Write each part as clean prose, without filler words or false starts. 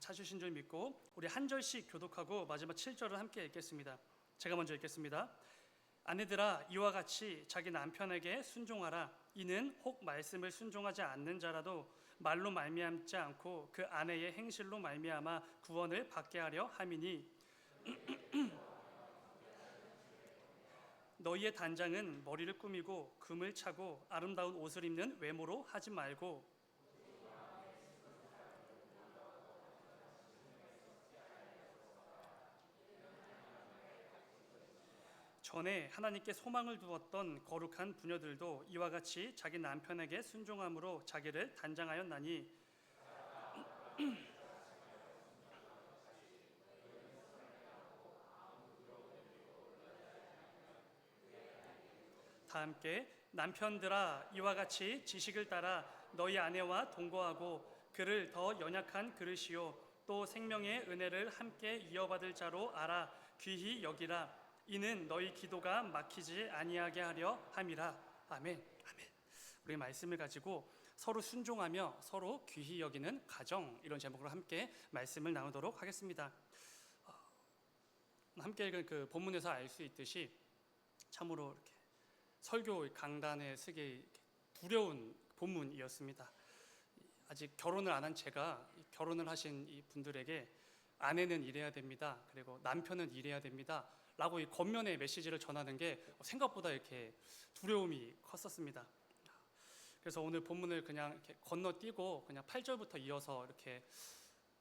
찾으신 줄 믿고 우리 한 절씩 교독하고 마지막 7절을 함께 읽겠습니다. 제가 먼저 읽겠습니다. 아내들아 이와 같이 자기 남편에게 순종하라. 이는 혹 말씀을 순종하지 않는 자라도 말로 말미암지 않고 그 아내의 행실로 말미암아 구원을 받게 하려 함이니 너희의 단장은 머리를 꾸미고 금을 차고 아름다운 옷을 입는 외모로 하지 말고 전에 하나님께 소망을 두었던 거룩한 부녀들도 이와 같이 자기 남편에게 순종함으로 자기를 단장하였나니 다 함께 남편들아 이와 같이 지식을 따라 너희 아내와 동거하고 그를 더 연약한 그릇이요 또 생명의 은혜를 함께 이어받을 자로 알아 귀히 여기라. 이는 너희 기도가 막히지 아니하게 하려 함이라. 아멘. 아멘. 우리 말씀을 가지고 서로 순종하며 서로 귀히 여기는 가정, 이런 제목으로 함께 말씀을 나누도록 하겠습니다. 함께 읽은 그 본문에서 알 수 있듯이 참으로 이렇게 설교 강단에 쓰기 두려운 본문이었습니다. 아직 결혼을 안 한 제가 결혼을 하신 이 분들에게 아내는 이래야 됩니다. 그리고 남편은 이래야 됩니다. 라고 이 겉면의 메시지를 전하는 게 생각보다 이렇게 두려움이 컸었습니다. 그래서 오늘 본문을 그냥 이렇게 건너뛰고 그냥 8절부터 이어서 이렇게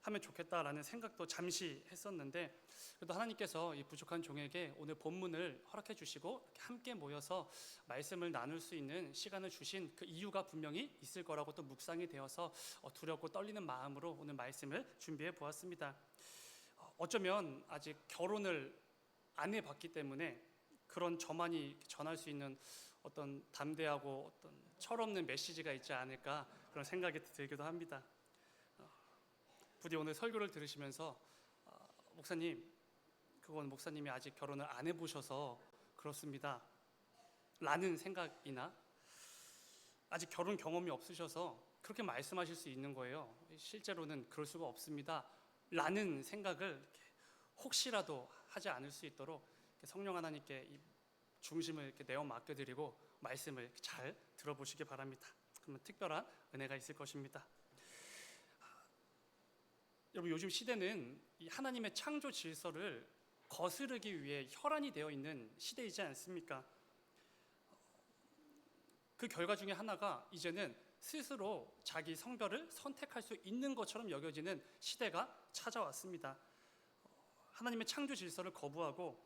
하면 좋겠다라는 생각도 잠시 했었는데, 그래도 하나님께서 이 부족한 종에게 오늘 본문을 허락해 주시고 이렇게 함께 모여서 말씀을 나눌 수 있는 시간을 주신 그 이유가 분명히 있을 거라고 또 묵상이 되어서 두렵고 떨리는 마음으로 오늘 말씀을 준비해 보았습니다. 어쩌면 아직 결혼을 안 해봤기 때문에 그런 저만이 전할 수 있는 어떤 담대하고 어떤 철없는 메시지가 있지 않을까 그런 생각이 들기도 합니다. 부디 오늘 설교를 들으시면서 목사님, 그건 목사님이 아직 결혼을 안 해보셔서 그렇습니다 라는 생각이나 아직 결혼 경험이 없으셔서 그렇게 말씀하실 수 있는 거예요. 실제로는 그럴 수가 없습니다 라는 생각을 혹시라도 하지 않을 수 있도록 성령 하나님께 이 중심을 이렇게 내어 맡겨드리고 말씀을 잘 들어보시기 바랍니다. 그러면 특별한 은혜가 있을 것입니다. 여러분, 요즘 시대는 이 하나님의 창조 질서를 거스르기 위해 혈안이 되어 있는 시대이지 않습니까? 그 결과 중에 하나가 이제는 스스로 자기 성별을 선택할 수 있는 것처럼 여겨지는 시대가 찾아왔습니다. 하나님의 창조 질서를 거부하고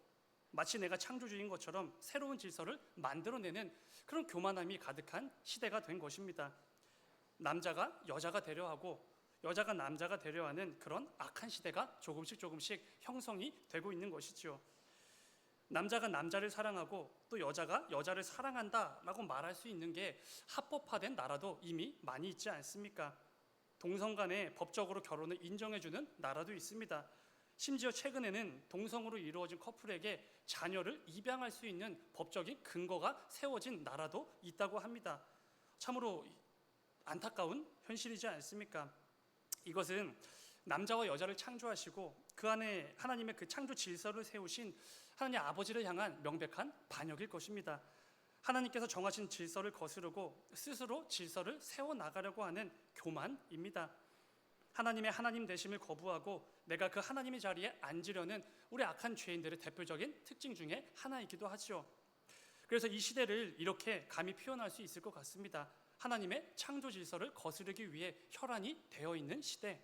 마치 내가 창조주인 것처럼 새로운 질서를 만들어내는 그런 교만함이 가득한 시대가 된 것입니다. 남자가 여자가 되려 하고 여자가 남자가 되려 하는 그런 악한 시대가 조금씩 형성이 되고 있는 것이지요. 남자가 남자를 사랑하고 또 여자가 여자를 사랑한다라고 말할 수 있는 게 합법화된 나라도 이미 많이 있지 않습니까? 동성 간에 법적으로 결혼을 인정해주는 나라도 있습니다. 심지어 최근에는 동성으로 이루어진 커플에게 자녀를 입양할 수 있는 법적인 근거가 세워진 나라도 있다고 합니다. 참으로 안타까운 현실이지 않습니까? 이것은 남자와 여자를 창조하시고 그 안에 하나님의 그 창조 질서를 세우신 하나님 아버지를 향한 명백한 반역일 것입니다. 하나님께서 정하신 질서를 거스르고 스스로 질서를 세워나가려고 하는 교만입니다. 하나님의 하나님 되심을 거부하고 내가 그 하나님의 자리에 앉으려는 우리 악한 죄인들의 대표적인 특징 중에 하나이기도 하죠. 그래서 이 시대를 이렇게 감히 표현할 수 있을 것 같습니다. 하나님의 창조 질서를 거스르기 위해 혈안이 되어 있는 시대.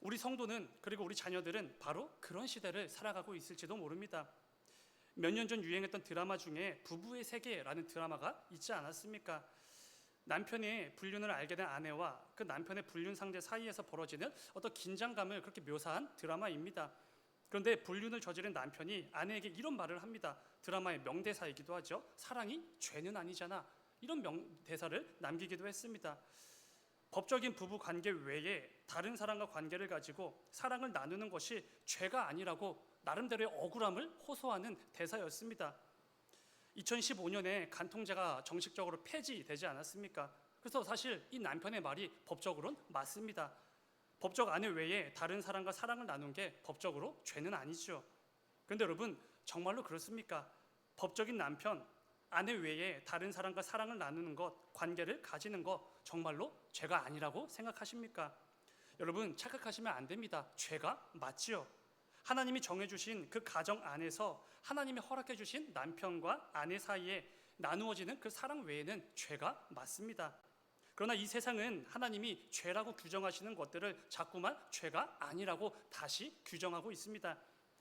우리 성도는, 그리고 우리 자녀들은 바로 그런 시대를 살아가고 있을지도 모릅니다. 몇 년 전 유행했던 드라마 중에 부부의 세계라는 드라마가 있지 않았습니까? 남편의 불륜을 알게 된 아내와 그 남편의 불륜 상대 사이에서 벌어지는 어떤 긴장감을 그렇게 묘사한 드라마입니다. 그런데 불륜을 저지른 남편이 아내에게 이런 말을 합니다. 드라마의 명대사이기도 하죠. 사랑이 죄는 아니잖아. 이런 명대사를 남기기도 했습니다. 법적인 부부 관계 외에 다른 사람과 관계를 가지고 사랑을 나누는 것이 죄가 아니라고 나름대로의 억울함을 호소하는 대사였습니다. 2015년에 간통죄가 정식적으로 폐지되지 않았습니까? 그래서 사실 이 남편의 말이 법적으로는 맞습니다. 법적 아내 외에 다른 사람과 사랑을 나눈 게 법적으로 죄는 아니죠. 그런데 여러분, 정말로 그렇습니까? 법적인 남편, 아내 외에 다른 사람과 사랑을 나누는 것, 관계를 가지는 것 정말로 죄가 아니라고 생각하십니까? 여러분, 착각하시면 안 됩니다. 죄가 맞지요. 하나님이 정해주신 그 가정 안에서 하나님이 허락해주신 남편과 아내 사이에 나누어지는 그 사랑 외에는 죄가 맞습니다. 그러나 이 세상은 하나님이 죄라고 규정하시는 것들을 자꾸만 죄가 아니라고 다시 규정하고 있습니다.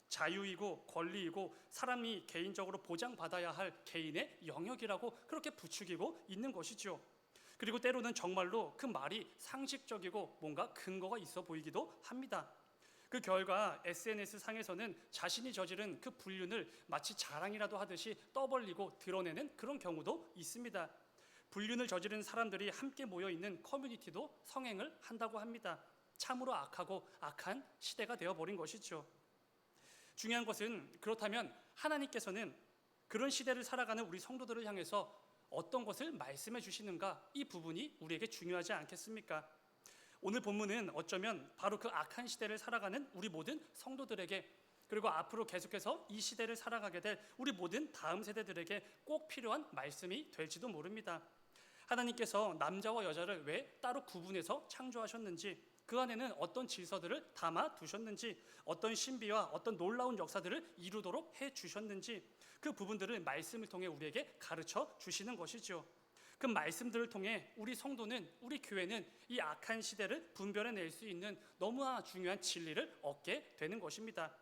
자유이고 권리이고 사람이 개인적으로 보장받아야 할 개인의 영역이라고 그렇게 부추기고 있는 것이죠. 그리고 때로는 정말로 그 말이 상식적이고 뭔가 근거가 있어 보이기도 합니다. 그 결과 SNS 상에서는 자신이 저지른 그 불륜을 마치 자랑이라도 하듯이 떠벌리고 드러내는 그런 경우도 있습니다. 불륜을 저지른 사람들이 함께 모여 있는 커뮤니티도 성행을 한다고 합니다. 참으로 악하고 악한 시대가 되어버린 것이죠. 중요한 것은 그렇다면 하나님께서는 그런 시대를 살아가는 우리 성도들을 향해서 어떤 것을 말씀해 주시는가, 이 부분이 우리에게 중요하지 않겠습니까? 오늘 본문은 어쩌면 바로 그 악한 시대를 살아가는 우리 모든 성도들에게, 그리고 앞으로 계속해서 이 시대를 살아가게 될 우리 모든 다음 세대들에게 꼭 필요한 말씀이 될지도 모릅니다. 하나님께서 남자와 여자를 왜 따로 구분해서 창조하셨는지, 그 안에는 어떤 질서들을 담아 두셨는지, 어떤 신비와 어떤 놀라운 역사들을 이루도록 해 주셨는지, 그 부분들을 말씀을 통해 우리에게 가르쳐 주시는 것이죠. 그 말씀들을 통해 우리 성도는, 우리 교회는 이 악한 시대를 분별해낼 수 있는 너무나 중요한 진리를 얻게 되는 것입니다.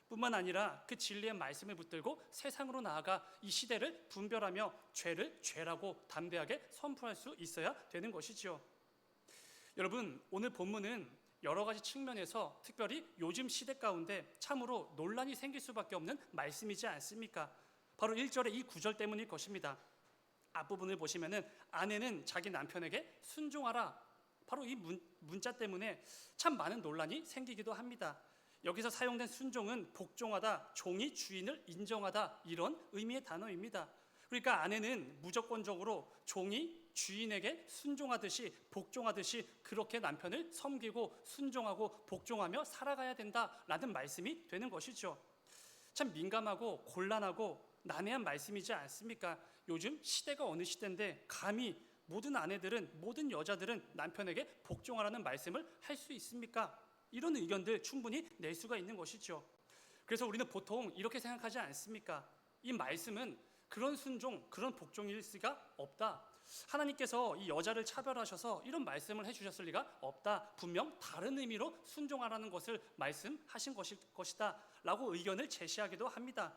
뿐만 아니라 그 진리의 말씀을 붙들고 세상으로 나아가 이 시대를 분별하며 죄를 죄라고 담대하게 선포할 수 있어야 되는 것이죠. 여러분, 오늘 본문은 여러 가지 측면에서 특별히 요즘 시대 가운데 참으로 논란이 생길 수밖에 없는 말씀이지 않습니까? 바로 1절의 이 구절 때문일 것입니다. 앞부분을 보시면은 아내는 자기 남편에게 순종하라, 바로 이 문자 때문에 참 많은 논란이 생기기도 합니다. 여기서 사용된 순종은 복종하다, 종이 주인을 인정하다, 이런 의미의 단어입니다. 그러니까 아내는 무조건적으로 종이 주인에게 순종하듯이, 복종하듯이 그렇게 남편을 섬기고 순종하고 복종하며 살아가야 된다라는 말씀이 되는 것이죠. 참 민감하고 곤란하고 난해한 말씀이지 않습니까? 요즘 시대가 어느 시대인데 감히 모든 아내들은, 모든 여자들은 남편에게 복종하라는 말씀을 할 수 있습니까? 이런 의견들 충분히 낼 수가 있는 것이죠. 그래서 우리는 보통 이렇게 생각하지 않습니까? 이 말씀은 그런 순종, 그런 복종일 수가 없다. 하나님께서 이 여자를 차별하셔서 이런 말씀을 해주셨을 리가 없다. 분명 다른 의미로 순종하라는 것을 말씀하신 것이다 라고 의견을 제시하기도 합니다.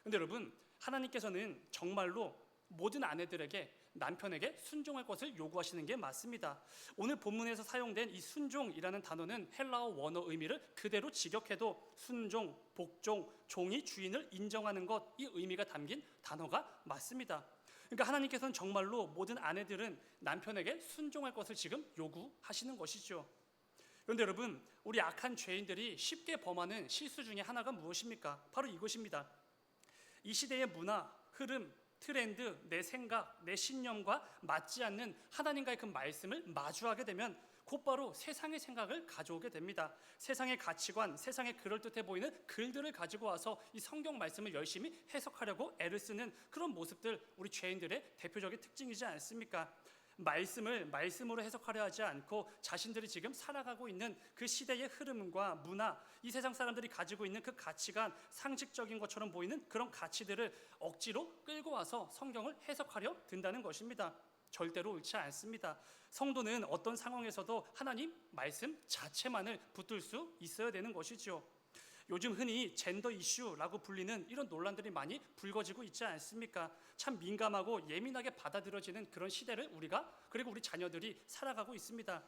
그런데 여러분, 하나님께서는 정말로 모든 아내들에게, 남편에게 순종할 것을 요구하시는 게 맞습니다. 오늘 본문에서 사용된 이 순종이라는 단어는 헬라어 원어 의미를 그대로 직역해도 순종, 복종, 종이 주인을 인정하는 것, 이 의미가 담긴 단어가 맞습니다. 그러니까 하나님께서는 정말로 모든 아내들은 남편에게 순종할 것을 지금 요구하시는 것이죠. 그런데 여러분, 우리 악한 죄인들이 쉽게 범하는 실수 중에 하나가 무엇입니까? 바로 이것입니다. 이 시대의 문화, 흐름, 트렌드, 내 생각, 내 신념과 맞지 않는 하나님과의 그 말씀을 마주하게 되면 곧바로 세상의 생각을 가져오게 됩니다. 세상의 가치관, 세상에 그럴듯해 보이는 글들을 가지고 와서 이 성경 말씀을 열심히 해석하려고 애를 쓰는 그런 모습들, 우리 죄인들의 대표적인 특징이지 않습니까? 말씀을 말씀으로 해석하려 하지 않고 자신들이 지금 살아가고 있는 그 시대의 흐름과 문화, 이 세상 사람들이 가지고 있는 그 가치관, 상식적인 것처럼 보이는 그런 가치들을 억지로 끌고 와서 성경을 해석하려 든다는 것입니다. 절대로 옳지 않습니다. 성도는 어떤 상황에서도 하나님 말씀 자체만을 붙들 수 있어야 되는 것이죠. 요즘 흔히 젠더 이슈라고 불리는 이런 논란들이 많이 불거지고 있지 않습니까? 참 민감하고 예민하게 받아들여지는 그런 시대를 우리가, 그리고 우리 자녀들이 살아가고 있습니다.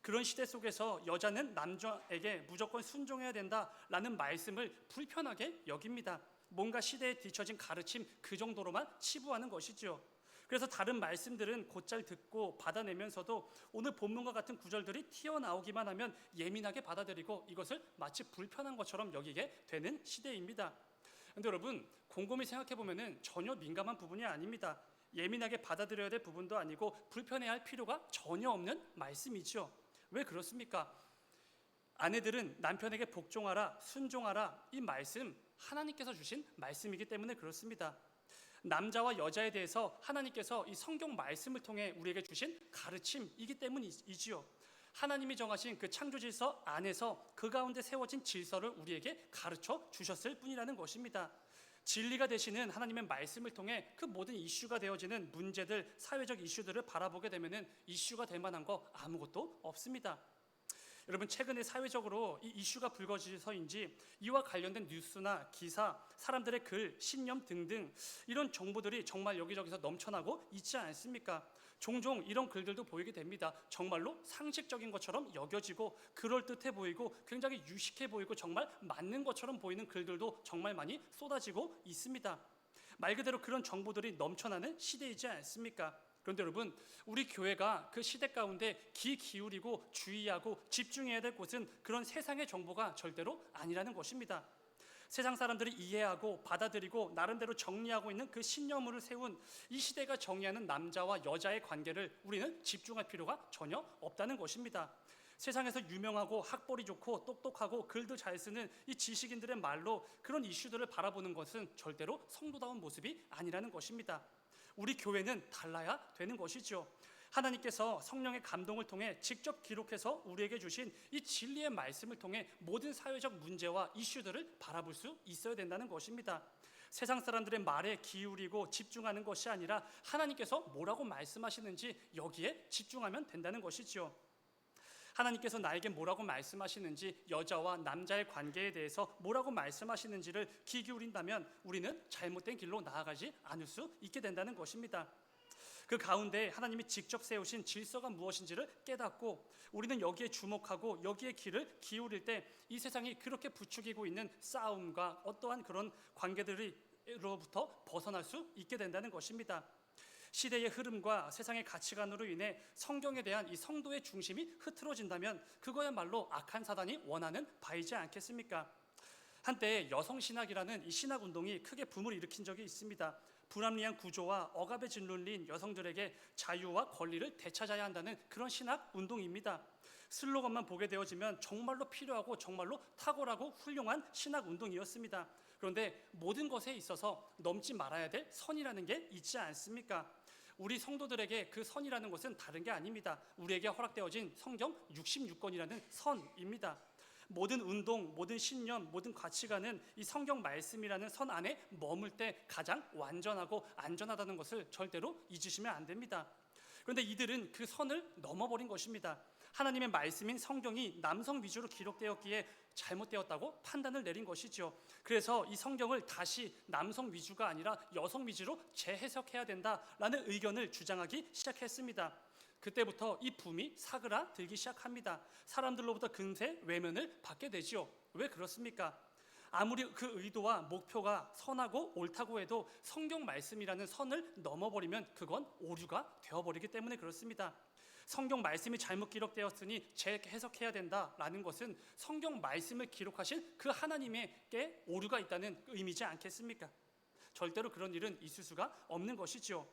그런 시대 속에서 여자는 남자에게 무조건 순종해야 된다라는 말씀을 불편하게 여깁니다. 뭔가 시대에 뒤처진 가르침, 그 정도로만 치부하는 것이죠. 그래서 다른 말씀들은 곧잘 듣고 받아내면서도 오늘 본문과 같은 구절들이 튀어나오기만 하면 예민하게 받아들이고 이것을 마치 불편한 것처럼 여기게 되는 시대입니다. 그런데 여러분, 곰곰이 생각해보면 전혀 민감한 부분이 아닙니다. 예민하게 받아들여야 될 부분도 아니고 불편해할 필요가 전혀 없는 말씀이죠. 왜 그렇습니까? 아내들은 남편에게 복종하라, 순종하라, 이 말씀 하나님께서 주신 말씀이기 때문에 그렇습니다. 남자와 여자에 대해서 하나님께서 이 성경 말씀을 통해 우리에게 주신 가르침이기 때문이지요. 하나님이 정하신 그 창조 질서 안에서 그 가운데 세워진 질서를 우리에게 가르쳐 주셨을 뿐이라는 것입니다. 진리가 되시는 하나님의 말씀을 통해 그 모든 이슈가 되어지는 문제들, 사회적 이슈들을 바라보게 되면은 이슈가 될 만한 거 아무것도 없습니다. 여러분, 최근에 사회적으로 이 이슈가 불거져서인지 이와 관련된 뉴스나 기사, 사람들의 글, 신념 등등 이런 정보들이 정말 여기저기서 넘쳐나고 있지 않습니까? 종종 이런 글들도 보이게 됩니다. 정말로 상식적인 것처럼 여겨지고 그럴듯해 보이고 굉장히 유식해 보이고 정말 맞는 것처럼 보이는 글들도 정말 많이 쏟아지고 있습니다. 말 그대로 그런 정보들이 넘쳐나는 시대이지 않습니까? 그런데 여러분, 우리 교회가 그 시대 가운데 귀 기울이고 주의하고 집중해야 될 곳은 그런 세상의 정보가 절대로 아니라는 것입니다. 세상 사람들이 이해하고 받아들이고 나름대로 정리하고 있는 그 신념을 세운 이 시대가 정의하는 남자와 여자의 관계를 우리는 집중할 필요가 전혀 없다는 것입니다. 세상에서 유명하고 학벌이 좋고 똑똑하고 글도 잘 쓰는 이 지식인들의 말로 그런 이슈들을 바라보는 것은 절대로 성도다운 모습이 아니라는 것입니다. 우리 교회는 달라야 되는 것이죠. 하나님께서 성령의 감동을 통해 직접 기록해서 우리에게 주신 이 진리의 말씀을 통해 모든 사회적 문제와 이슈들을 바라볼 수 있어야 된다는 것입니다. 세상 사람들의 말에 기울이고 집중하는 것이 아니라 하나님께서 뭐라고 말씀하시는지 여기에 집중하면 된다는 것이죠. 하나님께서 나에게 뭐라고 말씀하시는지, 여자와 남자의 관계에 대해서 뭐라고 말씀하시는지를 귀 기울인다면 우리는 잘못된 길로 나아가지 않을 수 있게 된다는 것입니다. 그 가운데 하나님이 직접 세우신 질서가 무엇인지를 깨닫고 우리는 여기에 주목하고 여기에 귀를 기울일 때 이 세상이 그렇게 부추기고 있는 싸움과 어떠한 그런 관계들로부터 벗어날 수 있게 된다는 것입니다. 시대의 흐름과 세상의 가치관으로 인해 성경에 대한 이 성도의 중심이 흐트러진다면 그거야말로 악한 사단이 원하는 바이지 않겠습니까? 한때 여성신학이라는 이 신학운동이 크게 붐을 일으킨 적이 있습니다. 불합리한 구조와 억압의 진론리인 여성들에게 자유와 권리를 되찾아야 한다는 그런 신학운동입니다. 슬로건만 보게 되어지면 정말로 필요하고 정말로 탁월하고 훌륭한 신학운동이었습니다. 그런데 모든 것에 있어서 넘지 말아야 될 선이라는 게 있지 않습니까? 우리 성도들에게 그 선이라는 것은 다른 게 아닙니다. 우리에게 허락되어진 성경 66권이라는 선입니다. 모든 운동, 모든 신념, 모든 가치관은 이 성경 말씀이라는 선 안에 머물 때 가장 완전하고 안전하다는 것을 절대로 잊으시면 안 됩니다. 그런데 이들은 그 선을 넘어버린 것입니다. 하나님의 말씀인 성경이 남성 위주로 기록되었기에 잘못되었다고 판단을 내린 것이죠. 그래서 이 성경을 다시 남성 위주가 아니라 여성 위주로 재해석해야 된다라는 의견을 주장하기 시작했습니다. 그때부터 이 붐이 사그라들기 시작합니다. 사람들로부터 금세 외면을 받게 되죠. 왜 그렇습니까? 아무리 그 의도와 목표가 선하고 옳다고 해도 성경 말씀이라는 선을 넘어버리면 그건 오류가 되어버리기 때문에 그렇습니다. 성경 말씀이 잘못 기록되었으니 재해석해야 된다라는 것은 성경 말씀을 기록하신 그 하나님에게 오류가 있다는 의미지 않겠습니까? 절대로 그런 일은 있을 수가 없는 것이죠.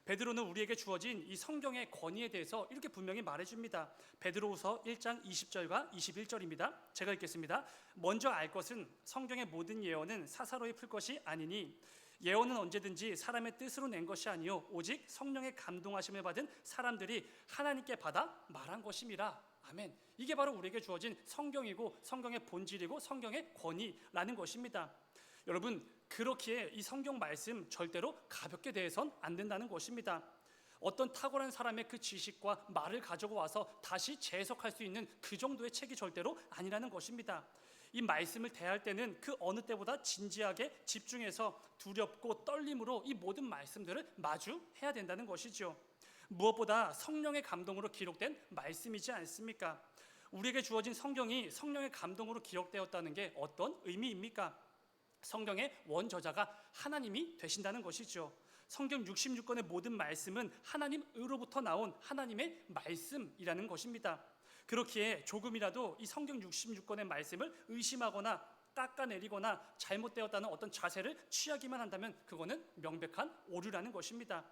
베드로는 우리에게 주어진 이 성경의 권위에 대해서 이렇게 분명히 말해줍니다. 베드로후서 1장 20절과 21절입니다. 제가 읽겠습니다. 먼저 알 것은 성경의 모든 예언은 사사로이 풀 것이 아니니 예언은 언제든지 사람의 뜻으로 낸 것이 아니요 오직 성령의 감동하심을 받은 사람들이 하나님께 받아 말한 것임이라. 아멘. 이게 바로 우리에게 주어진 성경이고 성경의 본질이고 성경의 권위라는 것입니다. 여러분, 그렇기에 이 성경 말씀 절대로 가볍게 대해선 안 된다는 것입니다. 어떤 탁월한 사람의 그 지식과 말을 가지고 와서 다시 재해석할 수 있는 그 정도의 책이 절대로 아니라는 것입니다. 이 말씀을 대할 때는 그 어느 때보다 진지하게 집중해서 두렵고 떨림으로 이 모든 말씀들을 마주해야 된다는 것이죠. 무엇보다 성령의 감동으로 기록된 말씀이지 않습니까? 우리에게 주어진 성경이 성령의 감동으로 기록되었다는 게 어떤 의미입니까? 성경의 원저자가 하나님이 되신다는 것이죠. 성경 66권의 모든 말씀은 하나님으로부터 나온 하나님의 말씀이라는 것입니다. 그렇기에 조금이라도 이 성경 66권의 말씀을 의심하거나 깎아내리거나 잘못되었다는 어떤 자세를 취하기만 한다면 그거는 명백한 오류라는 것입니다.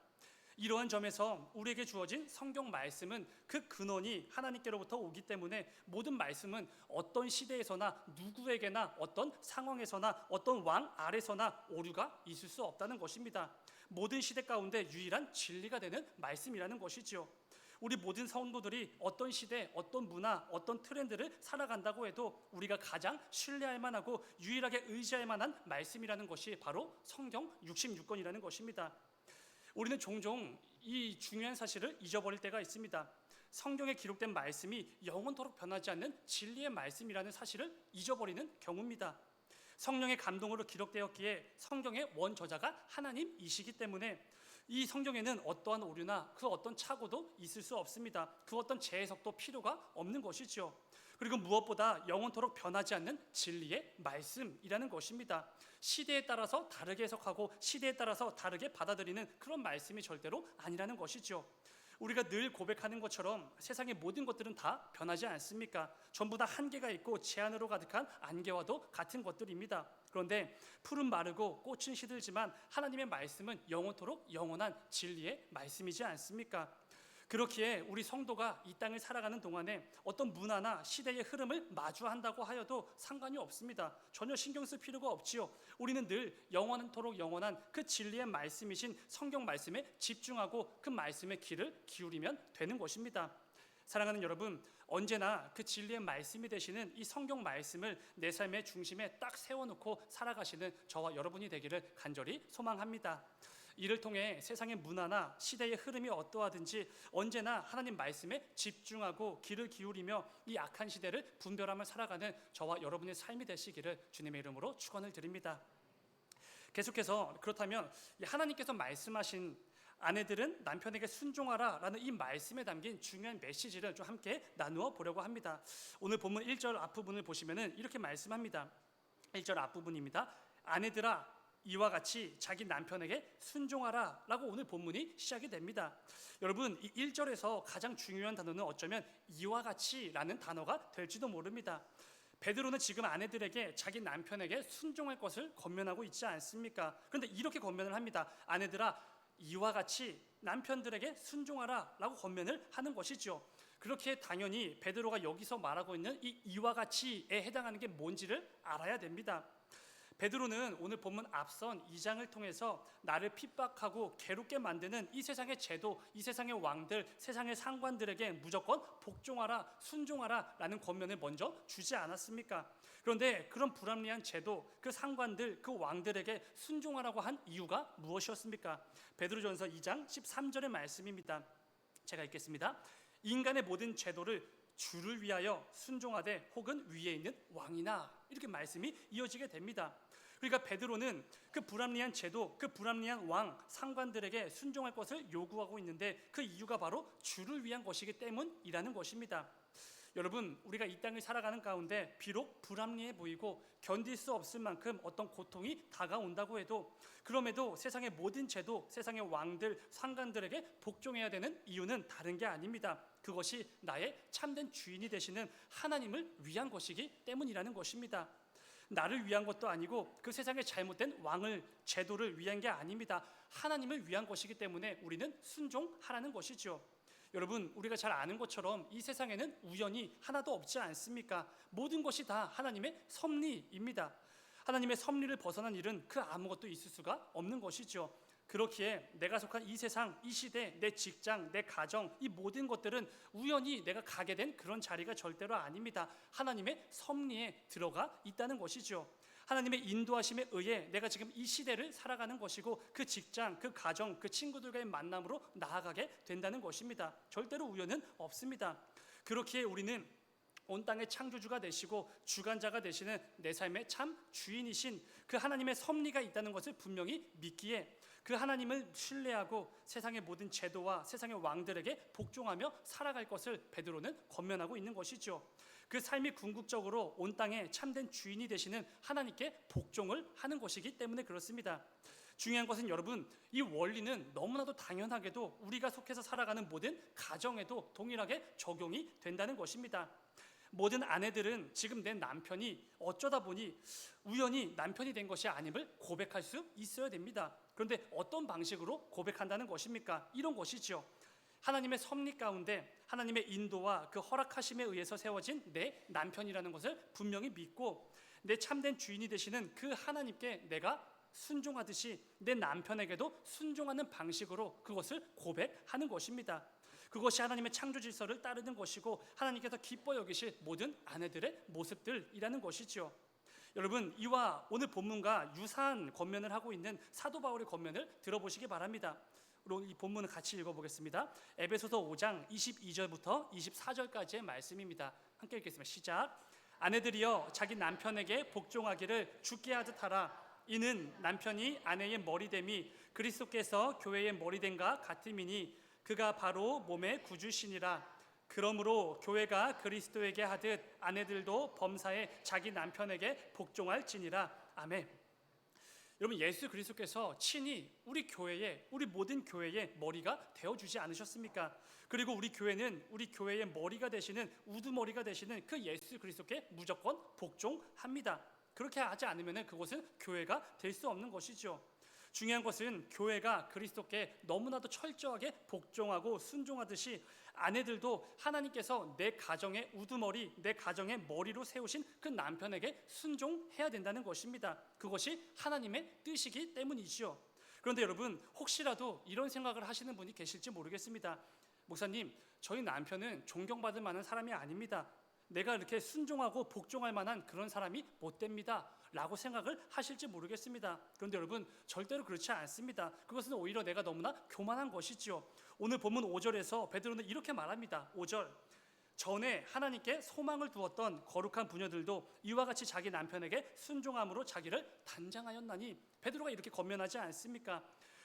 이러한 점에서 우리에게 주어진 성경 말씀은 그 근원이 하나님께로부터 오기 때문에 모든 말씀은 어떤 시대에서나 누구에게나 어떤 상황에서나 어떤 왕 아래서나 오류가 있을 수 없다는 것입니다. 모든 시대 가운데 유일한 진리가 되는 말씀이라는 것이지요. 우리 모든 성도들이 어떤 시대, 어떤 문화, 어떤 트렌드를 살아간다고 해도 우리가 가장 신뢰할 만하고 유일하게 의지할 만한 말씀이라는 것이 바로 성경 66권이라는 것입니다. 우리는 종종 이 중요한 사실을 잊어버릴 때가 있습니다. 성경에 기록된 말씀이 영원토록 변하지 않는 진리의 말씀이라는 사실을 잊어버리는 경우입니다. 성령의 감동으로 기록되었기에 성경의 원저자가 하나님이시기 때문에 이 성경에는 어떠한 오류나 그 어떤 착오도 있을 수 없습니다. 그 어떤 재해석도 필요가 없는 것이지요. 그리고 무엇보다 영원토록 변하지 않는 진리의 말씀이라는 것입니다. 시대에 따라서 다르게 해석하고 시대에 따라서 다르게 받아들이는 그런 말씀이 절대로 아니라는 것이죠. 우리가 늘 고백하는 것처럼 세상의 모든 것들은 다 변하지 않습니까? 전부 다 한계가 있고 제한으로 가득한 안개와도 같은 것들입니다. 그런데 풀은 마르고 꽃은 시들지만 하나님의 말씀은 영원토록 영원한 진리의 말씀이지 않습니까? 그렇기에 우리 성도가 이 땅을 살아가는 동안에 어떤 문화나 시대의 흐름을 마주한다고 하여도 상관이 없습니다. 전혀 신경 쓸 필요가 없지요. 우리는 늘 영원토록 영원한 그 진리의 말씀이신 성경 말씀에 집중하고 그 말씀의 귀를 기울이면 되는 것입니다. 사랑하는 여러분, 언제나 그 진리의 말씀이 되시는 이 성경 말씀을 내 삶의 중심에 딱 세워놓고 살아가시는 저와 여러분이 되기를 간절히 소망합니다. 이를 통해 세상의 문화나 시대의 흐름이 어떠하든지 언제나 하나님 말씀에 집중하고 귀를 기울이며 이 악한 시대를 분별하며 살아가는 저와 여러분의 삶이 되시기를 주님의 이름으로 축원을 드립니다. 계속해서 그렇다면 하나님께서 말씀하신 아내들은 남편에게 순종하라 라는 이 말씀에 담긴 중요한 메시지를 좀 함께 나누어 보려고 합니다. 오늘 본문 1절 앞부분을 보시면 이렇게 말씀합니다. 1절 앞부분입니다. 아내들아 이와 같이 자기 남편에게 순종하라 라고 오늘 본문이 시작이 됩니다. 여러분, 이 1절에서 가장 중요한 단어는 어쩌면 이와 같이 라는 단어가 될지도 모릅니다. 베드로는 지금 아내들에게 자기 남편에게 순종할 것을 권면하고 있지 않습니까? 그런데 이렇게 권면을 합니다. 아내들아 이와 같이 남편들에게 순종하라 라고 권면을 하는 것이죠. 그렇게 당연히 베드로가 여기서 말하고 있는 이 이와 같이에 해당하는 게 뭔지를 알아야 됩니다. 베드로는 오늘 본문 앞선 2장을 통해서 나를 핍박하고 괴롭게 만드는 이 세상의 제도, 이 세상의 왕들, 세상의 상관들에게 무조건 복종하라, 순종하라 라는 권면을 먼저 주지 않았습니까? 그런데 그런 불합리한 제도, 그 상관들, 그 왕들에게 순종하라고 한 이유가 무엇이었습니까? 베드로전서 2장 13절의 말씀입니다. 제가 읽겠습니다. 인간의 모든 제도를 주를 위하여 순종하되 혹은 위에 있는 왕이나 이렇게 말씀이 이어지게 됩니다. 그러니까 베드로는 그 불합리한 제도, 그 불합리한 왕, 상관들에게 순종할 것을 요구하고 있는데 그 이유가 바로 주를 위한 것이기 때문이라는 것입니다. 여러분, 우리가 이 땅을 살아가는 가운데 비록 불합리해 보이고 견딜 수 없을 만큼 어떤 고통이 다가온다고 해도 그럼에도 세상의 모든 제도, 세상의 왕들, 상관들에게 복종해야 되는 이유는 다른 게 아닙니다. 그것이 나의 참된 주인이 되시는 하나님을 위한 것이기 때문이라는 것입니다. 나를 위한 것도 아니고 그 세상의 잘못된 왕을, 제도를 위한 게 아닙니다. 하나님을 위한 것이기 때문에 우리는 순종하라는 것이죠. 여러분, 우리가 잘 아는 것처럼 이 세상에는 우연이 하나도 없지 않습니까? 모든 것이 다 하나님의 섭리입니다. 하나님의 섭리를 벗어난 일은 그 아무것도 있을 수가 없는 것이죠. 그렇기에 내가 속한 이 세상, 이 시대, 내 직장, 내 가정, 이 모든 것들은 우연히 내가 가게 된 그런 자리가 절대로 아닙니다. 하나님의 섭리에 들어가 있다는 것이죠. 하나님의 인도하심에 의해 내가 지금 이 시대를 살아가는 것이고 그 직장, 그 가정, 그 친구들과의 만남으로 나아가게 된다는 것입니다. 절대로 우연은 없습니다. 그렇기에 우리는 온 땅의 창조주가 되시고 주관자가 되시는 내 삶의 참 주인이신 그 하나님의 섭리가 있다는 것을 분명히 믿기에 그 하나님을 신뢰하고 세상의 모든 제도와 세상의 왕들에게 복종하며 살아갈 것을 베드로는 권면하고 있는 것이죠. 그 삶이 궁극적으로 온 땅의 참된 주인이 되시는 하나님께 복종을 하는 것이기 때문에 그렇습니다. 중요한 것은 여러분, 이 원리는 너무나도 당연하게도 우리가 속해서 살아가는 모든 가정에도 동일하게 적용이 된다는 것입니다. 모든 아내들은 지금 내 남편이 어쩌다 보니 우연히 남편이 된 것이 아님을 고백할 수 있어야 됩니다. 그런데 어떤 방식으로 고백한다는 것입니까? 이런 것이죠. 하나님의 섭리 가운데 하나님의 인도와 그 허락하심에 의해서 세워진 내 남편이라는 것을 분명히 믿고 내 참된 주인이 되시는 그 하나님께 내가 순종하듯이 내 남편에게도 순종하는 방식으로 그것을 고백하는 것입니다. 그것이 하나님의 창조 질서를 따르는 것이고 하나님께서 기뻐 여기실 모든 아내들의 모습들이라는 것이지요. 여러분, 이와 오늘 본문과 유사한 권면을 하고 있는 사도 바울의 권면을 들어보시기 바랍니다. 이 본문을 같이 읽어보겠습니다. 에베소서 5장 22절부터 24절까지의 말씀입니다. 함께 읽겠습니다. 시작. 아내들이여 자기 남편에게 복종하기를 주께 하듯 하라. 이는 남편이 아내의 머리됨이 그리스도께서 교회의 머리됨과 같음이니 그가 바로 몸의 구주시니라. 그러므로 교회가 그리스도에게 하듯 아내들도 범사에 자기 남편에게 복종할지니라. 아멘. 여러분, 예수 그리스도께서 친히 우리 모든 교회의 머리가 되어주지 않으셨습니까? 그리고 우리 교회는 우리 교회의 머리가 되시는 우두머리가 되시는 그 예수 그리스도께 무조건 복종합니다. 그렇게 하지 않으면 그것은 교회가 될 수 없는 것이죠. 중요한 것은 교회가 그리스도께 너무나도 철저하게 복종하고 순종하듯이 아내들도 하나님께서 내 가정의 우두머리, 내 가정의 머리로 세우신 그 남편에게 순종해야 된다는 것입니다. 그것이 하나님의 뜻이기 때문이지요. 그런데 여러분, 혹시라도 이런 생각을 하시는 분이 계실지 모르겠습니다. 목사님, 저희 남편은 존경받을 만한 사람이 아닙니다. 내가 이렇게 순종하고 복종할 만한 그런 사람이 못 됩니다 라고 생각을 하실지 모르겠습니다. 그런데 여러분, 절대로 그렇지 않습니다. 그것은 오히려 내가 너무나 교만한 것이지요. 오늘 본문 5절에서 베드로는 이렇게 말합니다. 5절, 전에 하나님께 소망을 두었던 거룩한 부녀들도 이와 같이 자기 남편에게 순종함으로 자기를 단장하였나니. 베드로가 이렇게 권면하지 않습니까?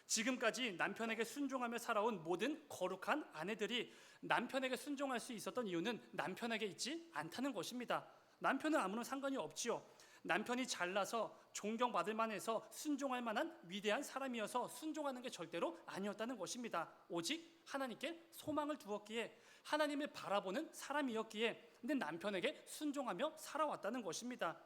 지금까지 남편에게 순종하며 살아온 모든 거룩한 아내들이 남편에게 순종할 수 있었던 이유는 남편에게 있지 않다는 것입니다. 남편은 아무런 상관이 없지요. 남편이 잘나서 존경받을 만해서 순종할 만한 위대한 사람이어서 순종하는 게 절대로 아니었다는 것입니다. 오직 하나님께 소망을 두었기에, 하나님을 바라보는 사람이었기에 내 남편에게 순종하며 살아왔다는 것입니다.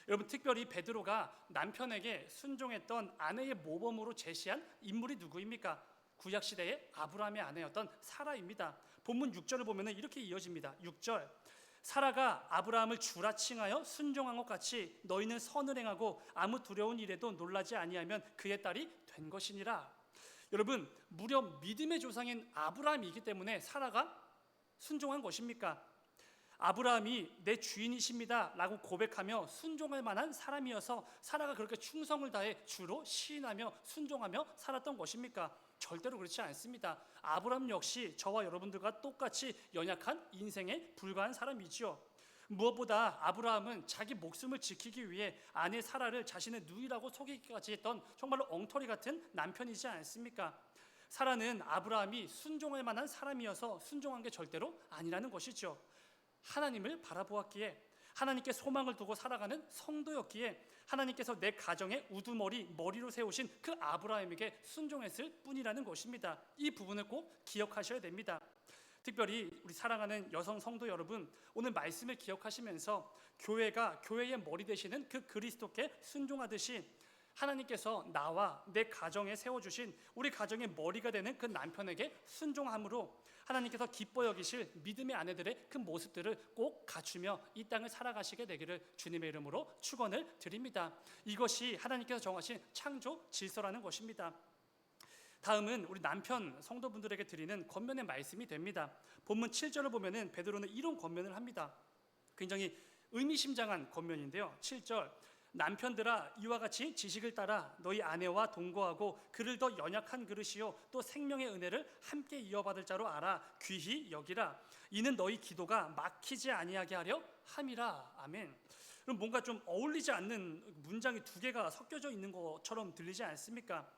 여러분, 특별히 베드로가 남편에게 순종했던 아내의 모범으로 제시한 인물이 누구입니까? 구약시대의 아브라함의 아내였던 사라입니다. 본문 6절을 보면 이렇게 이어집니다. 6절, 사라가 아브라함을 주라 칭하여 순종한 것 같이 너희는 선을 행하고 아무 두려운 일에도 놀라지 아니하면 그의 딸이 된 것이니라. 여러분, 무려 믿음의 조상인 아브라함이기 때문에 사라가 순종한 것입니까? 아브라함이 내 주인이십니다 라고 고백하며 순종할 만한 사람이어서 사라가 그렇게 충성을 다해 주로 시인하며 순종하며 살았던 것입니까? 절대로 그렇지 않습니다. 아브라함 역시 저와 여러분들과 똑같이 연약한 인생에 불과한 사람이지요. 무엇보다 아브라함은 자기 목숨을 지키기 위해 아내 사라를 자신의 누이라고 속이기까지 했던 정말로 엉터리 같은 남편이지 않습니까? 사라는 아브라함이 순종할 만한 사람이어서 순종한 게 절대로 아니라는 것이죠. 하나님을 바라보았기에, 하나님께 소망을 두고 살아가는 성도였기에 하나님께서 내 가정의 머리로 세우신 그 아브라함에게 순종했을 뿐이라는 것입니다. 이 부분을 꼭 기억하셔야 됩니다. 특별히 우리 사랑하는 여성 성도 여러분, 오늘 말씀을 기억하시면서 교회가 교회의 머리 되시는 그 그리스도께 순종하듯이 하나님께서 나와 내 가정에 세워주신 우리 가정의 머리가 되는 그 남편에게 순종함으로 하나님께서 기뻐 여기실 믿음의 아내들의 그 모습들을 꼭 갖추며 이 땅을 살아가시게 되기를 주님의 이름으로 축원을 드립니다. 이것이 하나님께서 정하신 창조 질서라는 것입니다. 다음은 우리 남편 성도분들에게 드리는 권면의 말씀이 됩니다. 본문 7절을 보면은 베드로는 이런 권면을 합니다. 굉장히 의미심장한 권면인데요. 7절, 남편들아 이와 같이 지식을 따라 너희 아내와 동거하고 그를 더 연약한 그릇이요 또 생명의 은혜를 함께 이어받을 자로 알아 귀히 여기라. 이는 너희 기도가 막히지 아니하게 하려 함이라. 아멘. 그럼 뭔가 좀 어울리지 않는 문장이 두 개가 섞여져 있는 것처럼 들리지 않습니까?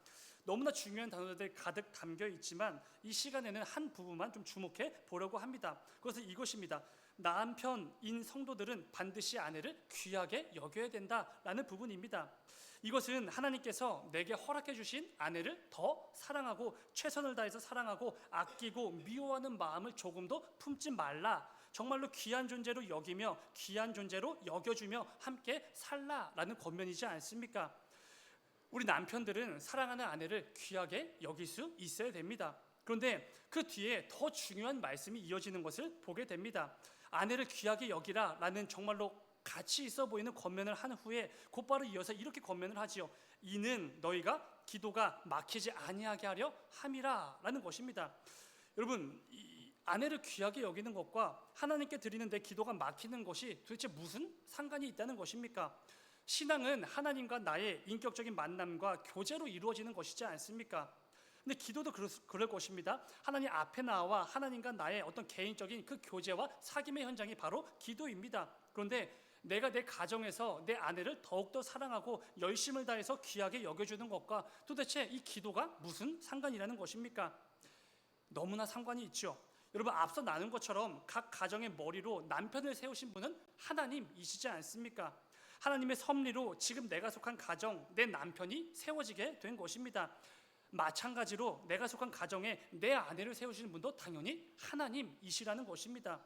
너무나 중요한 단어들이 가득 담겨 있지만 이 시간에는 한 부분만 좀 주목해 보려고 합니다. 그것은 이것입니다. 남편인 성도들은 반드시 아내를 귀하게 여겨야 된다라는 부분입니다. 이것은 하나님께서 내게 허락해 주신 아내를 더 사랑하고 최선을 다해서 사랑하고 아끼고 미워하는 마음을 조금도 품지 말라, 정말로 귀한 존재로 여기며 귀한 존재로 여겨주며 함께 살라라는 권면이지 않습니까? 우리 남편들은 사랑하는 아내를 귀하게 여길 수 있어야 됩니다. 그런데 그 뒤에 더 중요한 말씀이 이어지는 것을 보게 됩니다. 아내를 귀하게 여기라 라는 정말로 가치 있어 보이는 권면을 한 후에 곧바로 이어서 이렇게 권면을 하지요. 이는 너희가 기도가 막히지 아니하게 하려 함이라 라는 것입니다. 여러분, 이 아내를 귀하게 여기는 것과 하나님께 드리는 내 기도가 막히는 것이 도대체 무슨 상관이 있다는 것입니까? 신앙은 하나님과 나의 인격적인 만남과 교제로 이루어지는 것이지 않습니까? 근데 기도도 그럴 것입니다. 하나님 앞에 나와 하나님과 나의 어떤 개인적인 그 교제와 사귐의 현장이 바로 기도입니다. 그런데 내가 내 가정에서 내 아내를 더욱더 사랑하고 열심을 다해서 귀하게 여겨주는 것과 도대체 이 기도가 무슨 상관이라는 것입니까? 너무나 상관이 있죠. 여러분, 앞서 나눈 것처럼 각 가정의 머리로 남편을 세우신 분은 하나님이시지 않습니까? 하나님의 섭리로 지금 내가 속한 가정, 내 남편이 세워지게 된 것입니다. 마찬가지로 내가 속한 가정에 내 아내를 세우시는 분도 당연히 하나님이시라는 것입니다.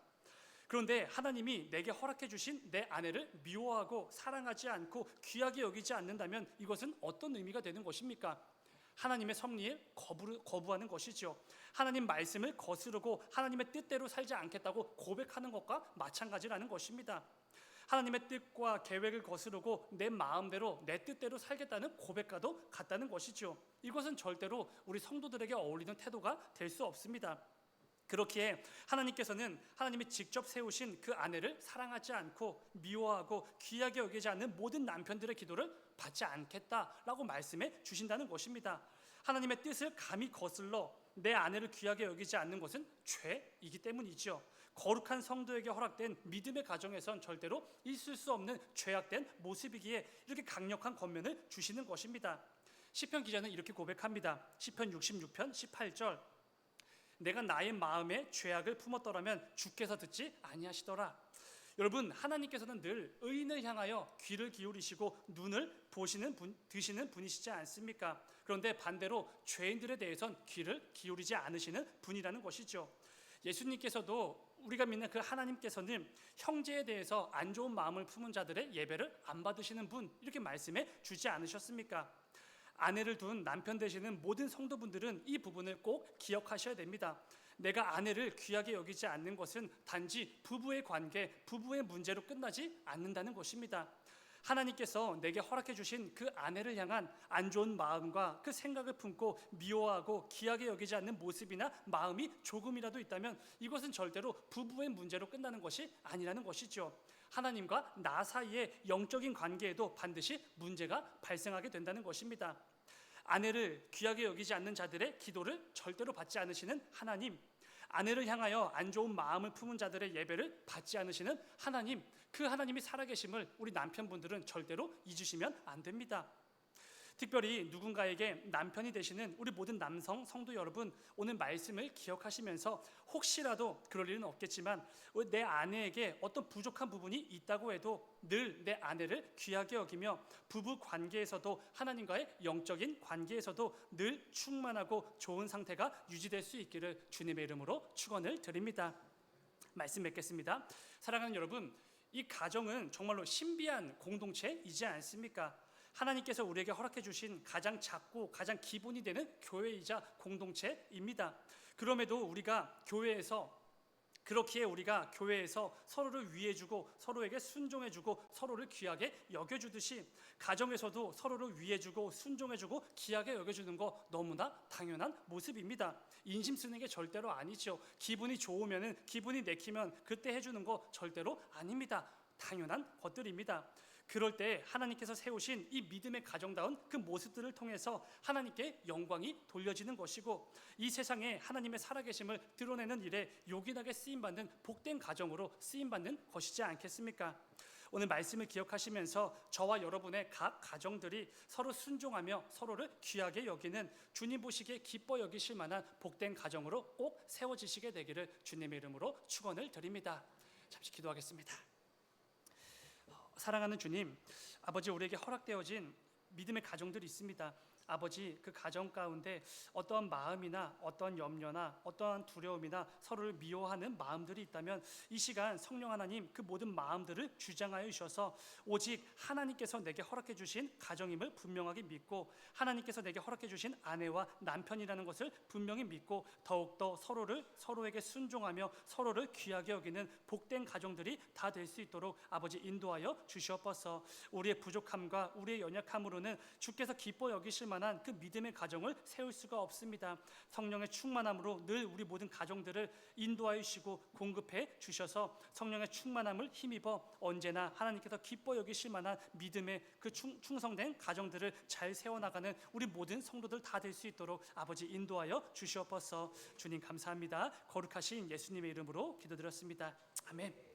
그런데 하나님이 내게 허락해 주신 내 아내를 미워하고 사랑하지 않고 귀하게 여기지 않는다면 이것은 어떤 의미가 되는 것입니까? 하나님의 섭리에 거부하는 것이죠. 하나님 말씀을 거스르고 하나님의 뜻대로 살지 않겠다고 고백하는 것과 마찬가지라는 것입니다. 하나님의 뜻과 계획을 거스르고 내 마음대로 내 뜻대로 살겠다는 고백과도 같다는 것이죠. 이것은 절대로 우리 성도들에게 어울리는 태도가 될 수 없습니다. 그렇기에 하나님께서는 하나님이 직접 세우신 그 아내를 사랑하지 않고 미워하고 귀하게 여기지 않는 모든 남편들의 기도를 받지 않겠다라고 말씀해 주신다는 것입니다. 하나님의 뜻을 감히 거슬러 내 아내를 귀하게 여기지 않는 것은 죄이기 때문이죠. 거룩한 성도에게 허락된 믿음의 가정에선 절대로 있을 수 없는 죄악된 모습이기에 이렇게 강력한 권면을 주시는 것입니다. 시편 기자는 이렇게 고백합니다. 시편 66편 18절, 내가 나의 마음에 죄악을 품었더라면 주께서 듣지 아니하시더라. 여러분, 하나님께서는 늘 의인을 향하여 귀를 기울이시고 눈을 드시는 분이시지 않습니까? 그런데 반대로 죄인들에 대해선 귀를 기울이지 않으시는 분이라는 것이죠. 예수님께서도 우리가 믿는 그 하나님께서는 형제에 대해서 안 좋은 마음을 품은 자들의 예배를 안 받으시는 분, 이렇게 말씀해 주지 않으셨습니까? 아내를 둔 남편 되시는 모든 성도분들은 이 부분을 꼭 기억하셔야 됩니다. 내가 아내를 귀하게 여기지 않는 것은 단지 부부의 관계, 부부의 문제로 끝나지 않는다는 것입니다. 하나님께서 내게 허락해 주신 그 아내를 향한 안 좋은 마음과 그 생각을 품고 미워하고 귀하게 여기지 않는 모습이나 마음이 조금이라도 있다면 이것은 절대로 부부의 문제로 끝나는 것이 아니라는 것이죠. 하나님과 나 사이의 영적인 관계에도 반드시 문제가 발생하게 된다는 것입니다. 아내를 귀하게 여기지 않는 자들의 기도를 절대로 받지 않으시는 하나님, 아내를 향하여 안 좋은 마음을 품은 자들의 예배를 받지 않으시는 하나님, 그 하나님이 살아계심을 우리 남편분들은 절대로 잊으시면 안 됩니다. 특별히 누군가에게 남편이 되시는 우리 모든 남성 성도 여러분, 오늘 말씀을 기억하시면서 혹시라도 그럴 일은 없겠지만 내 아내에게 어떤 부족한 부분이 있다고 해도 늘 내 아내를 귀하게 여기며 부부 관계에서도 하나님과의 영적인 관계에서도 늘 충만하고 좋은 상태가 유지될 수 있기를 주님의 이름으로 축원을 드립니다. 말씀 맺겠습니다. 사랑하는 여러분, 이 가정은 정말로 신비한 공동체이지 않습니까? 하나님께서 우리에게 허락해 주신 가장 작고 가장 기본이 되는 교회이자 공동체입니다. 그럼에도 우리가 교회에서 서로를 위해주고 서로에게 순종해주고 서로를 귀하게 여겨주듯이 가정에서도 서로를 위해주고 순종해주고 귀하게 여겨주는 거 너무나 당연한 모습입니다. 인심 쓰는 게 절대로 아니죠. 기분이 좋으면, 기분이 내키면 그때 해주는 거 절대로 아닙니다. 당연한 것들입니다. 그럴 때 하나님께서 세우신 이 믿음의 가정다운 그 모습들을 통해서 하나님께 영광이 돌려지는 것이고 이 세상에 하나님의 살아계심을 드러내는 일에 요긴하게 쓰임받는 복된 가정으로 쓰임받는 것이지 않겠습니까? 오늘 말씀을 기억하시면서 저와 여러분의 각 가정들이 서로 순종하며 서로를 귀하게 여기는 주님 보시기에 기뻐 여기실 만한 복된 가정으로 꼭 세워지시게 되기를 주님의 이름으로 축원을 드립니다. 잠시 기도하겠습니다. 사랑하는 주님, 아버지, 우리에게 허락되어진 믿음의 가정들이 있습니다. 아버지 그 가정 가운데 어떠한 마음이나 어떠한 염려나 어떠한 두려움이나 서로를 미워하는 마음들이 있다면 이 시간 성령 하나님 그 모든 마음들을 주장하여 주셔서 오직 하나님께서 내게 허락해 주신 가정임을 분명하게 믿고 하나님께서 내게 허락해 주신 아내와 남편이라는 것을 분명히 믿고 더욱더 서로에게 순종하며 서로를 귀하게 여기는 복된 가정들이 다 될 수 있도록 아버지 인도하여 주시옵소서. 우리의 부족함과 우리의 연약함으로는 주께서 기뻐 여기실 만한 그 믿음의 가정을 세울 수가 없습니다. 성령의 충만함으로 늘 우리 모든 가정들을 인도하여 주시고 공급해 주셔서 성령의 충만함을 힘입어 언제나 하나님께서 기뻐 여기실 만한 믿음의 그 충성된 가정들을 잘 세워나가는 우리 모든 성도들 다 될 수 있도록 아버지 인도하여 주시옵소서. 주님 감사합니다. 거룩하신 예수님의 이름으로 기도드렸습니다. 아멘.